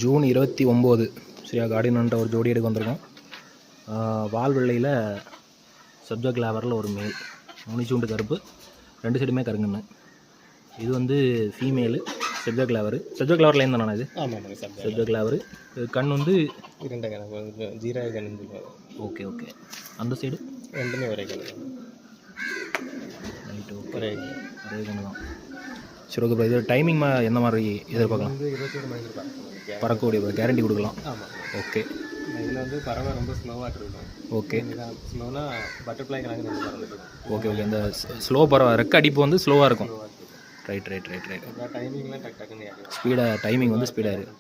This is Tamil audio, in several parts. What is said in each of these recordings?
ஜூன் 29 சரியா கார்டினன்ற ஒரு ஜோடி எடுக்க வந்திருக்கோம். வால் வெள்ளையில் சப்ஜா கிளாவரில் ஒரு மேல், முனிச்சூண்டு கருப்பு, 2 சைடுமே கருங்கண்ணு. இது வந்து ஃபீமேலு சப்ஜா கிளாவர். சப்ஜா கிளாவர் லைன் தானே இது? ஆமாம், சப்ஜா கிளாவர். கண் வந்து 2 கணக்கு ஜீரக கண்ணு. Okay okay. அந்த சைடு ரெண்டுமே ஒரே கண்ணு. ரைட் ஓகே, ஒரே கண்ணு தான். சரி ஓகே. இது டைமிங் எந்த மாதிரி எதிர்பார்க்கலாம்? 27 மணிக்கு பறக்கக்கூடிய கேரண்டி கொடுக்கலாம். ஆமாம் ஓகே. இதில் வந்து பறவை ரொம்ப ஸ்லோவாக இருக்கும். ஓகே. ஸ்லோனா பட்டர்ஃப்ளை கணக்கு நம்ம பறந்துட்டு. Okay okay. இந்த ஸ்லோ பறவை ரெக்க அடிப்பு வந்து ஸ்லோவாக இருக்கும். Right right right right. டைமிங்லாம் டக் டக்குன்னு ஏறும். ஸ்பீடாக டைமிங் வந்து ஸ்பீடாக இருக்குது.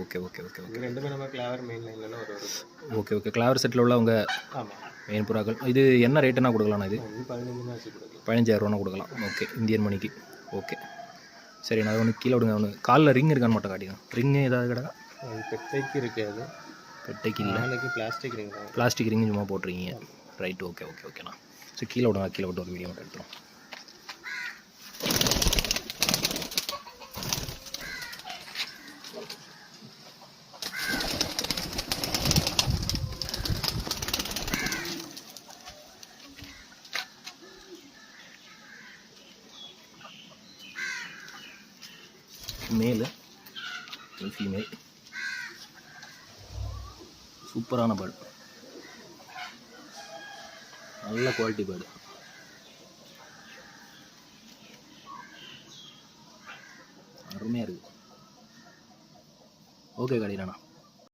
Okay okay okay okay. ரெண்டுமே நம்ம கிளாவர் மெயின் லைனில் ஒரு ஓகே ஓகே. கிளாவர் செட்டில் உள்ளவங்க ஆமாம் மெயின் புறாக்கள். இது என்ன ரேட்டுனா கொடுக்கலாம்ண்ணா? இது 15,000 ரூபா கொடுக்கலாம். ஓகே, இந்தியன் மணிக்கு. ஓகே சரி. நான் ஒன்று கீழே விடுங்க. ஒன்று காலில் ரிங் இருக்கான்னு மட்டும் காட்டிங்க. ரிங்கு ஏதாவது கிடக்கா? பெட்டைக்கு இருக்காது. பெட்டைக்கு இல்லை, பிளாஸ்டிக் ரிங். பிளாஸ்டிக் ரிங் சும்மா போட்டிருக்கீங்க. ரைட் ஓகே ஓகே ஓகேண்ணா. சரி கீழே விடுங்க. கீழே விட்டு ஒரு வீடியோ மட்டும் எடுத்துரும். மேலு ஃபீமேல், சூப்பரான பேர்டு, நல்ல குவாலிட்டி பேர்டு. அருமையாக இருக்குது. ஓகே காடிடாண்ணா.